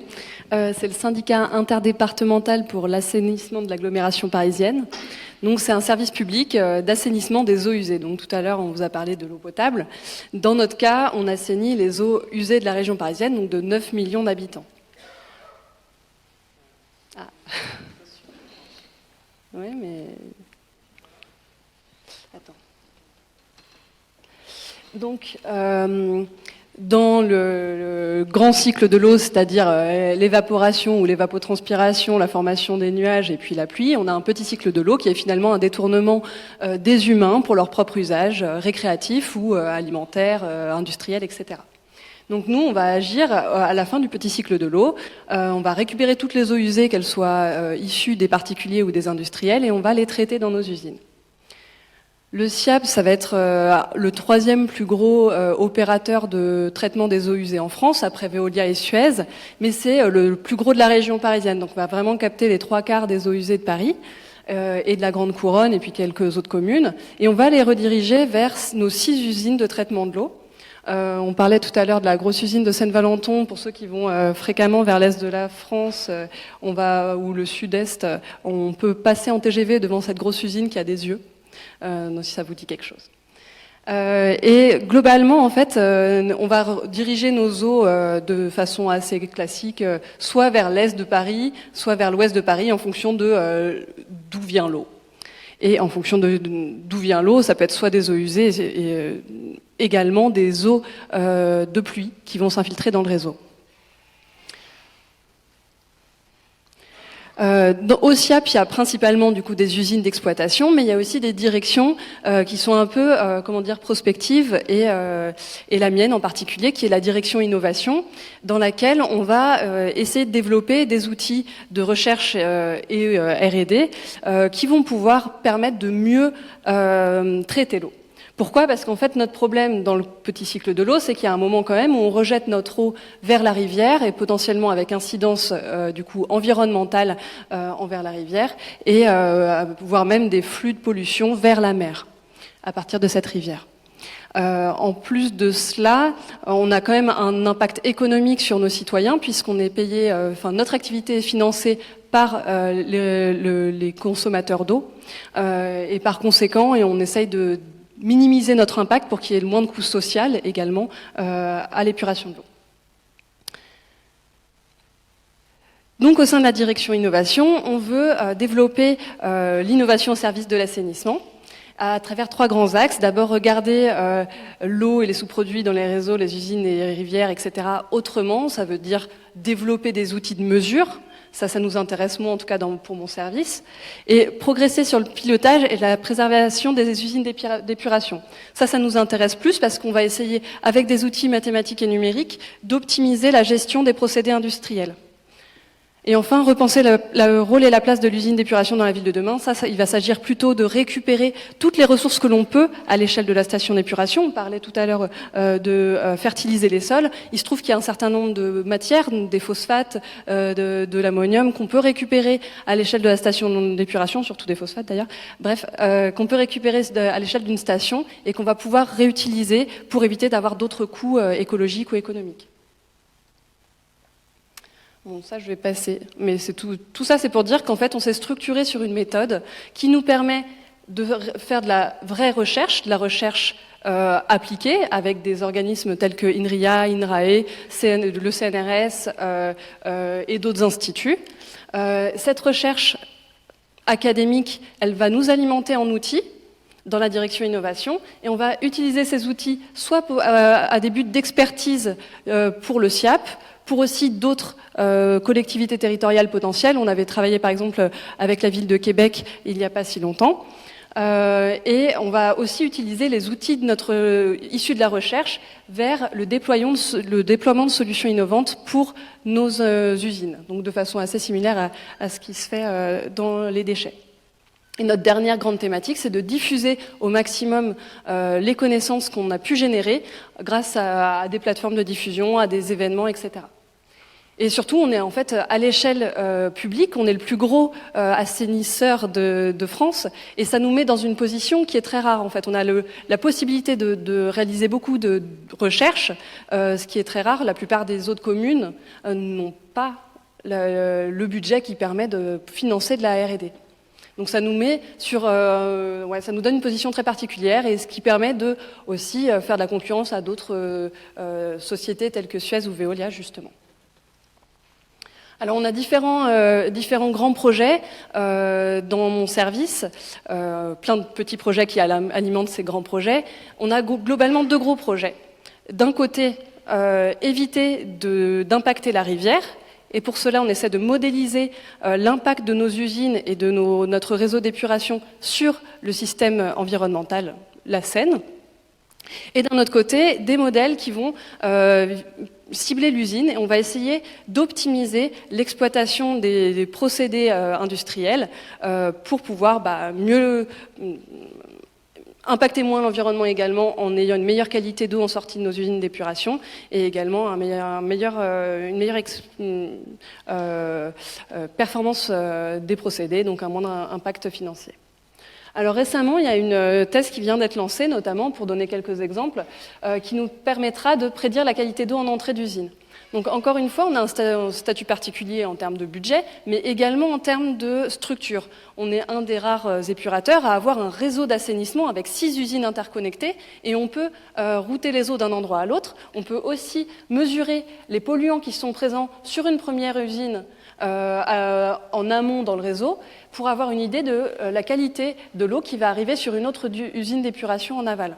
C'est le syndicat interdépartemental pour l'assainissement de l'agglomération parisienne. Donc c'est un service public d'assainissement des eaux usées. Donc tout à l'heure on vous a parlé de l'eau potable. Dans notre cas, on assainit les eaux usées de la région parisienne, donc de 9 millions d'habitants. Ah. Oui, mais... Attends. Donc, dans le grand cycle de l'eau, c'est-à-dire l'évaporation ou l'évapotranspiration, la formation des nuages et puis la pluie, on a un petit cycle de l'eau qui est finalement un détournement des humains pour leur propre usage récréatif ou alimentaire, industriel, etc. Donc nous, on va agir à la fin du petit cycle de l'eau. On va récupérer toutes les eaux usées, qu'elles soient issues des particuliers ou des industriels, et on va les traiter dans nos usines. Le SIAP, ça va être le troisième plus gros opérateur de traitement des eaux usées en France, après Veolia et Suez, mais c'est le plus gros de la région parisienne. Donc on va vraiment capter les 3/4 des eaux usées de Paris et de la Grande Couronne et puis quelques autres communes. Et on va les rediriger vers nos 6 usines de traitement de l'eau. On parlait tout à l'heure de la grosse usine de Saint-Valenton. Pour ceux qui vont fréquemment vers l'est de la France, ou le sud-est, on peut passer en TGV devant cette grosse usine qui a des yeux. Donc si ça vous dit quelque chose. Et globalement, en fait, on va diriger nos eaux de façon assez classique, soit vers l'est de Paris, soit vers l'ouest de Paris, en fonction de d'où vient l'eau. Et en fonction d'où vient l'eau, ça peut être soit des eaux usées et également des eaux de pluie qui vont s'infiltrer dans le réseau. Au SIAP, il y a principalement du coup des usines d'exploitation, mais il y a aussi des directions qui sont un peu, prospectives, et la mienne en particulier, qui est la direction innovation, dans laquelle on va essayer de développer des outils de recherche et R&D qui vont pouvoir permettre de mieux traiter l'eau. Pourquoi ? Parce qu'en fait, notre problème dans le petit cycle de l'eau, c'est qu'il y a un moment quand même où on rejette notre eau vers la rivière et potentiellement avec incidence environnementale envers la rivière et voire même des flux de pollution vers la mer à partir de cette rivière. En plus de cela, on a quand même un impact économique sur nos citoyens puisqu'on est payé, notre activité est financée par les consommateurs d'eau et par conséquent, et on essaye de minimiser notre impact pour qu'il y ait le moins de coûts sociaux également à l'épuration de l'eau. Donc au sein de la direction innovation, on veut développer l'innovation au service de l'assainissement à travers 3 grands axes. D'abord, regarder l'eau et les sous-produits dans les réseaux, les usines et les rivières, etc. autrement. Ça veut dire développer des outils de mesure. Ça nous intéresse, moi, en tout cas, pour mon service. Et progresser sur le pilotage et la préservation des usines d'épuration. Ça nous intéresse plus parce qu'on va essayer, avec des outils mathématiques et numériques, d'optimiser la gestion des procédés industriels. Et enfin, repenser le rôle et la place de l'usine d'épuration dans la ville de demain. Ça, il va s'agir plutôt de récupérer toutes les ressources que l'on peut à l'échelle de la station d'épuration. On parlait tout à l'heure de fertiliser les sols. Il se trouve qu'il y a un certain nombre de matières, des phosphates, de l'ammonium, qu'on peut récupérer à l'échelle de la station d'épuration, surtout des phosphates d'ailleurs. Bref, qu'on peut récupérer à l'échelle d'une station et qu'on va pouvoir réutiliser pour éviter d'avoir d'autres coûts écologiques ou économiques. Bon, ça, je vais passer. Mais c'est tout ça, c'est pour dire qu'en fait, on s'est structuré sur une méthode qui nous permet de faire de la vraie recherche, de la recherche appliquée, avec des organismes tels que INRIA, INRAE, le CNRS et d'autres instituts. Cette recherche académique, elle va nous alimenter en outils dans la direction innovation, et on va utiliser ces outils soit à des buts d'expertise pour le SIAP, pour aussi d'autres collectivités territoriales potentielles. On avait travaillé par exemple avec la ville de Québec il n'y a pas si longtemps. Et on va aussi utiliser les outils issus de la recherche vers le déploiement de solutions innovantes pour nos usines, donc de façon assez similaire à ce qui se fait dans les déchets. Et notre dernière grande thématique, c'est de diffuser au maximum les connaissances qu'on a pu générer grâce à des plateformes de diffusion, à des événements, etc. Et surtout, on est en fait à l'échelle publique, on est le plus gros assainisseur de France, et ça nous met dans une position qui est très rare. En fait, on a la possibilité de réaliser beaucoup de recherches, ce qui est très rare. La plupart des autres communes n'ont pas le budget qui permet de financer de la R&D. Donc ça nous met ça nous donne une position très particulière, et ce qui permet de aussi faire de la concurrence à d'autres sociétés telles que Suez ou Veolia, justement. Alors on a différents grands projets dans mon service, plein de petits projets qui alimentent ces grands projets. On a globalement 2 gros projets. D'un côté, éviter d'impacter la rivière. Et pour cela, on essaie de modéliser l'impact de nos usines et de notre réseau d'épuration sur le système environnemental, la Seine. Et d'un autre côté, des modèles qui vont cibler l'usine, et on va essayer d'optimiser l'exploitation des procédés industriels pour pouvoir mieux impacter moins l'environnement également en ayant une meilleure qualité d'eau en sortie de nos usines d'épuration et également une meilleure performance des procédés, donc un moindre impact financier. Alors récemment, il y a une thèse qui vient d'être lancée, notamment pour donner quelques exemples, qui nous permettra de prédire la qualité d'eau en entrée d'usine. Donc encore une fois, on a un statut particulier en termes de budget, mais également en termes de structure. On est un des rares épurateurs à avoir un réseau d'assainissement avec 6 usines interconnectées et on peut router les eaux d'un endroit à l'autre. On peut aussi mesurer les polluants qui sont présents sur une première usine en amont dans le réseau pour avoir une idée de la qualité de l'eau qui va arriver sur une autre usine d'épuration en aval.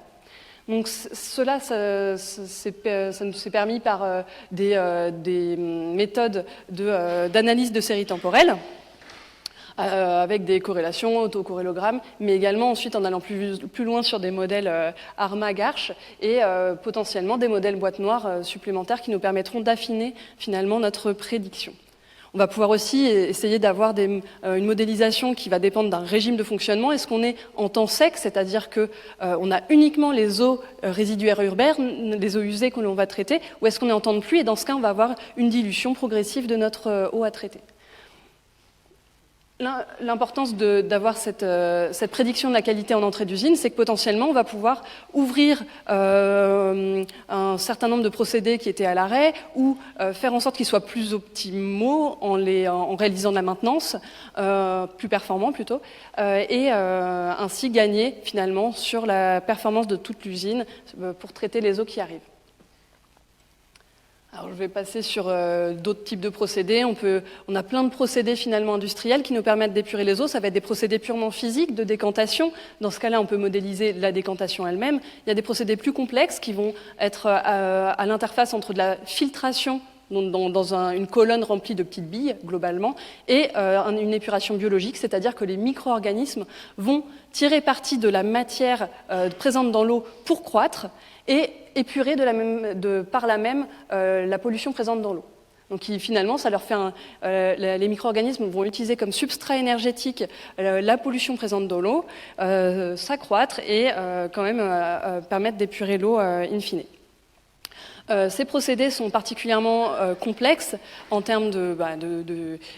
Donc cela, ça nous s'est permis par des méthodes d'analyse de séries temporelles avec des corrélations, autocorrélogrammes, mais également ensuite en allant plus loin sur des modèles ARMA-GARCH et potentiellement des modèles boîte noire supplémentaires qui nous permettront d'affiner finalement notre prédiction. On va pouvoir aussi essayer d'avoir une modélisation qui va dépendre d'un régime de fonctionnement. Est-ce qu'on est en temps sec, c'est-à-dire qu'on a uniquement les eaux résiduaires urbaines, les eaux usées que l'on va traiter, ou est-ce qu'on est en temps de pluie et dans ce cas, on va avoir une dilution progressive de notre eau à traiter. L'importance d'avoir cette prédiction de la qualité en entrée d'usine, c'est que potentiellement, on va pouvoir ouvrir un certain nombre de procédés qui étaient à l'arrêt ou faire en sorte qu'ils soient plus optimaux en réalisant de la maintenance, plus performants plutôt, et ainsi gagner finalement sur la performance de toute l'usine pour traiter les eaux qui arrivent. Alors, je vais passer sur d'autres types de procédés. On a plein de procédés finalement industriels qui nous permettent d'épurer les eaux. Ça va être des procédés purement physiques de décantation. Dans ce cas-là, on peut modéliser la décantation elle-même. Il y a des procédés plus complexes qui vont être à l'interface entre de la filtration dans une colonne remplie de petites billes, globalement, et une épuration biologique, c'est-à-dire que les micro-organismes vont tirer parti de la matière présente dans l'eau pour croître et épurer par là même la pollution présente dans l'eau. Donc finalement, ça leur fait les micro-organismes vont utiliser comme substrat énergétique la pollution présente dans l'eau, s'accroître et quand même permettre d'épurer l'eau in fine. Ces procédés sont particulièrement complexes en termes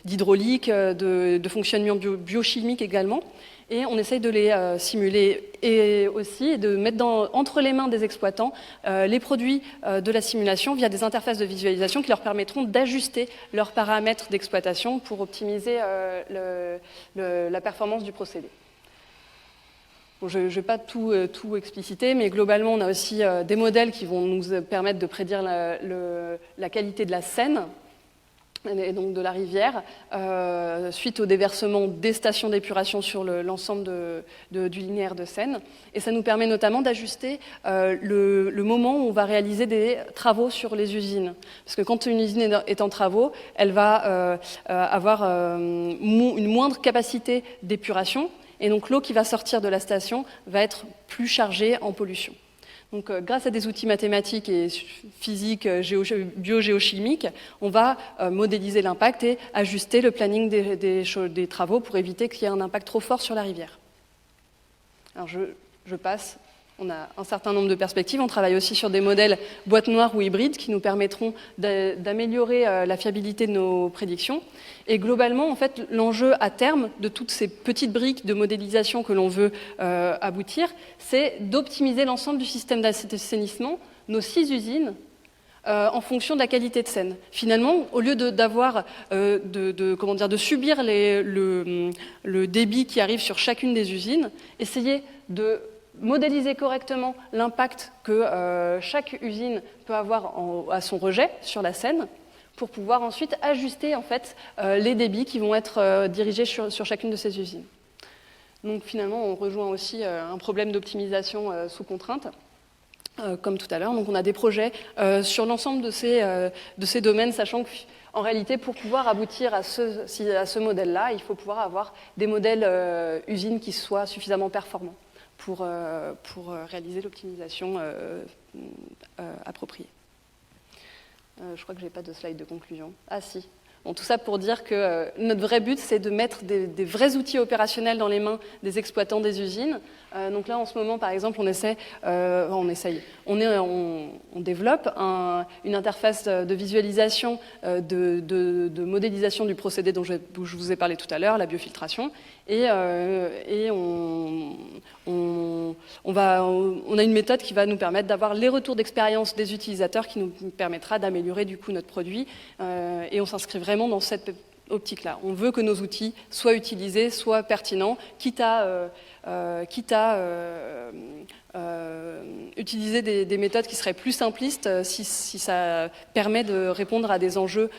d'hydraulique, de fonctionnement biochimique également. Et on essaye de les simuler et aussi de mettre entre les mains des exploitants les produits de la simulation via des interfaces de visualisation qui leur permettront d'ajuster leurs paramètres d'exploitation pour optimiser la performance du procédé. Bon, je ne vais pas tout expliciter, mais globalement, on a aussi des modèles qui vont nous permettre de prédire la qualité de la Seine, et donc de la rivière, suite au déversement des stations d'épuration sur l'ensemble du linéaire de Seine. Et ça nous permet notamment d'ajuster le moment où on va réaliser des travaux sur les usines. Parce que quand une usine est en travaux, elle va avoir une moindre capacité d'épuration, et donc l'eau qui va sortir de la station va être plus chargée en pollution. Donc, grâce à des outils mathématiques et physiques, biogéochimiques, on va modéliser l'impact et ajuster le planning des travaux pour éviter qu'il y ait un impact trop fort sur la rivière. Alors, je passe. On a un certain nombre de perspectives. On travaille aussi sur des modèles boîte noire ou hybrides qui nous permettront d'améliorer la fiabilité de nos prédictions. Et globalement, en fait, l'enjeu à terme de toutes ces petites briques de modélisation que l'on veut aboutir, c'est d'optimiser l'ensemble du système d'assainissement, nos 6 usines, en fonction de la qualité de Seine. Finalement, au lieu de subir le débit qui arrive sur chacune des usines, essayer de modéliser correctement l'impact que chaque usine peut avoir à son rejet sur la Seine pour pouvoir ensuite ajuster en fait, les débits qui vont être dirigés sur chacune de ces usines. Donc finalement, on rejoint aussi un problème d'optimisation sous contrainte, comme tout à l'heure. Donc on a des projets sur l'ensemble de ces domaines, sachant qu'en réalité, pour pouvoir aboutir à ce modèle-là, il faut pouvoir avoir des modèles usines qui soient suffisamment performants pour réaliser l'optimisation appropriée. Je crois que je n'ai pas de slide de conclusion. Ah si. Bon, tout ça pour dire que notre vrai but, c'est de mettre des vrais outils opérationnels dans les mains des exploitants des usines Donc là, en ce moment, par exemple, on développe une interface de visualisation, de modélisation du procédé dont je vous ai parlé tout à l'heure, la biofiltration. Et on a une méthode qui va nous permettre d'avoir les retours d'expérience des utilisateurs qui nous permettra d'améliorer du coup notre produit. Et on s'inscrit vraiment dans cette optique-là. On veut que nos outils soient utilisés, soient pertinents, quitte à utiliser des méthodes qui seraient plus simplistes si ça permet de répondre à des enjeux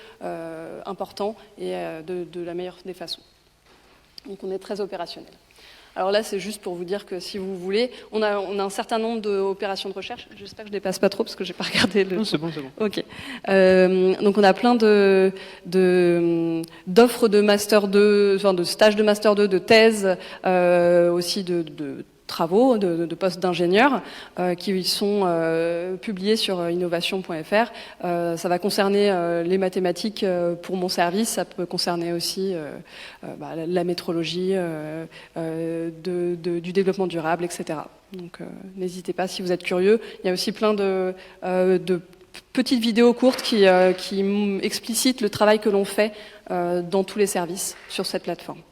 importants et de la meilleure des façons. Donc on est très opérationnel. Alors là, c'est juste pour vous dire que si vous voulez, on a un certain nombre d'opérations de recherche. J'espère que je ne dépasse pas trop parce que j'ai pas regardé le... Non, c'est bon, c'est bon. Ok. Donc on a plein d'offres de Master 2, enfin de stages de Master 2, de thèses, aussi de travaux, de postes d'ingénieurs qui sont publiés sur innovation.fr. Ça va concerner les mathématiques pour mon service, ça peut concerner aussi la métrologie, du développement durable, etc. Donc n'hésitez pas si vous êtes curieux. Il y a aussi plein de petites vidéos courtes qui explicitent le travail que l'on fait dans tous les services sur cette plateforme.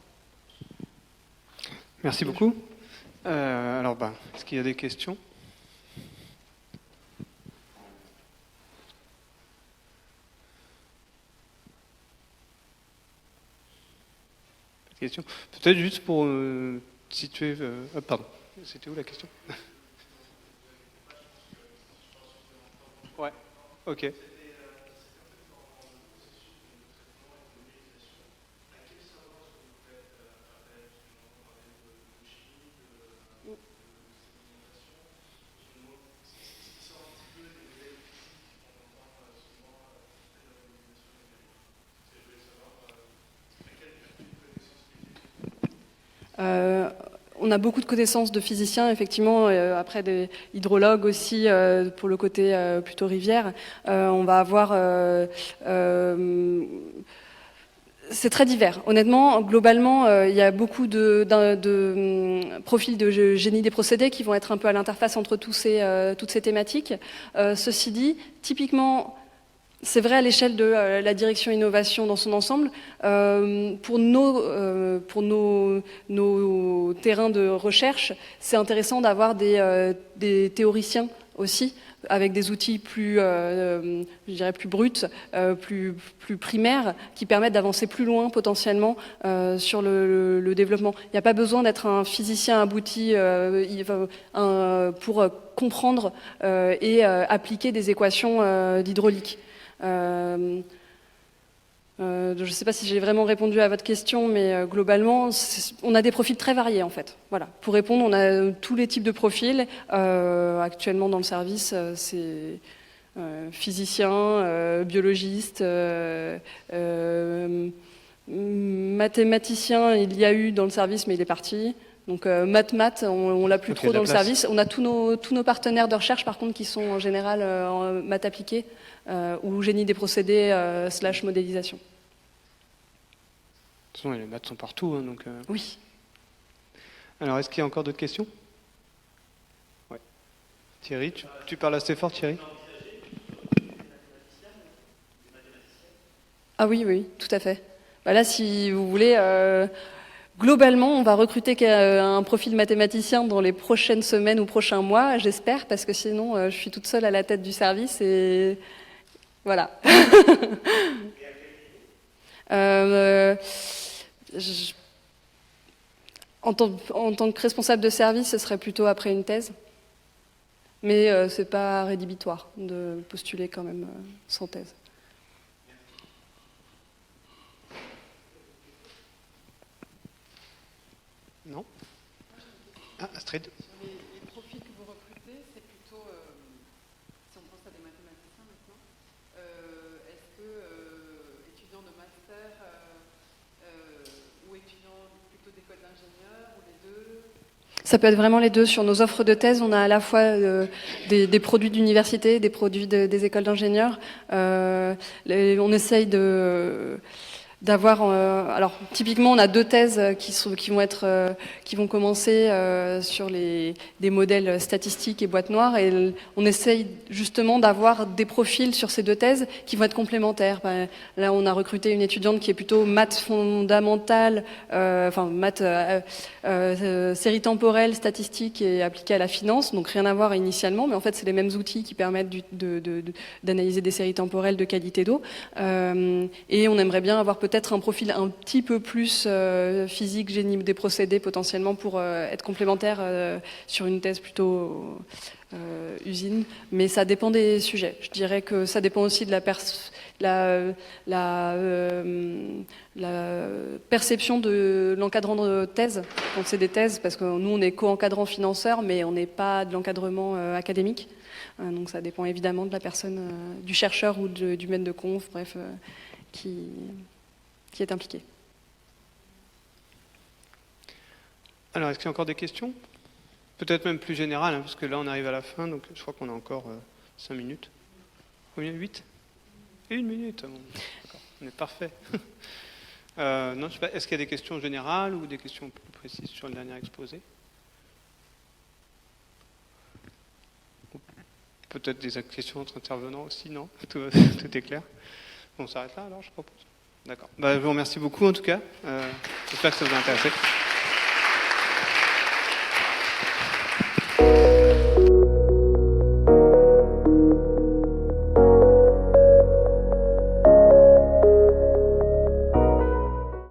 Merci beaucoup. Alors, est-ce qu'il y a des questions ? Question. Peut-être juste pour situer... pardon, c'était où la question ? Ouais, ok. On a beaucoup de connaissances de physiciens, effectivement, après des hydrologues aussi, pour le côté plutôt rivière. On va avoir... c'est très divers. Honnêtement, globalement, il y a beaucoup de profils de génie des procédés qui vont être un peu à l'interface entre toutes ces thématiques. Ceci dit, typiquement... C'est vrai à l'échelle de la direction innovation dans son ensemble. Pour nos terrains de recherche, c'est intéressant d'avoir des théoriciens aussi, avec des outils plus, je dirais plus bruts, plus primaires, qui permettent d'avancer plus loin potentiellement sur le développement. Il n'y a pas besoin d'être un physicien abouti pour comprendre et appliquer des équations d'hydraulique. Je ne sais pas si j'ai vraiment répondu à votre question, mais globalement, on a des profils très variés en fait. Voilà. Pour répondre, on a tous les types de profils. Actuellement dans le service, c'est physicien, biologiste, mathématicien, il y a eu dans le service, mais il est parti. Donc maths, on l'a plus trop dans le service. On a tous nos partenaires de recherche, par contre, qui sont en général en maths appliquées ou génie des procédés / modélisation. De toute façon, les maths sont partout. Hein, donc, Oui. Alors, est-ce qu'il y a encore d'autres questions ? Ouais. Thierry, tu parles assez fort, Thierry ? Ah oui, tout à fait. Là, si vous voulez... Globalement, on va recruter un profil mathématicien dans les prochaines semaines ou prochains mois, j'espère, parce que sinon, je suis toute seule à la tête du service et voilà. En tant que responsable de service, ce serait plutôt après une thèse, mais c'est pas rédhibitoire de postuler quand même sans thèse. Non. Astrid. Les profils que vous recrutez, c'est plutôt, si on pense à des mathématiciens maintenant, est-ce que étudiants de master ou étudiants plutôt d'école d'ingénieur ou les deux ? Ça peut être vraiment les deux. Sur nos offres de thèse, on a à la fois des produits d'université, des produits des écoles d'ingénieurs. On essaye d'avoir. Alors typiquement, on a 2 thèses qui vont commencer sur des modèles statistiques et boîtes noires, et on essaye justement d'avoir des profils sur ces 2 thèses qui vont être complémentaires. Là, on a recruté une étudiante qui est plutôt maths fondamentale, maths série temporelle, statistique et appliquée à la finance, donc rien à voir initialement, mais en fait c'est les mêmes outils qui permettent d'analyser des séries temporelles de qualité d'eau. Et on aimerait bien avoir peut-être un profil un petit peu plus physique, génie des procédés potentiellement pour être complémentaire sur une thèse plutôt usine, mais ça dépend des sujets. Je dirais que ça dépend aussi de la perception de l'encadrant de thèse, quand c'est des thèses, parce que nous on est co-encadrant financeur, mais on n'est pas de l'encadrement académique. Donc ça dépend évidemment de la personne, du chercheur ou du maître de conf, bref, qui est impliqué. Alors, est-ce qu'il y a encore des questions? Peut-être même plus générales, parce que là on arrive à la fin, donc je crois qu'on a encore 5 minutes. Combien? 8? 1 minute. Bon, d'accord, on est parfait. Non, je sais pas, est-ce qu'il y a des questions générales ou des questions plus précises sur le dernier exposé? Peut-être des questions entre intervenants aussi, non? Tout est clair. Bon, on s'arrête là alors, je propose. D'accord. Je vous remercie beaucoup en tout cas. J'espère que ça vous a intéressé.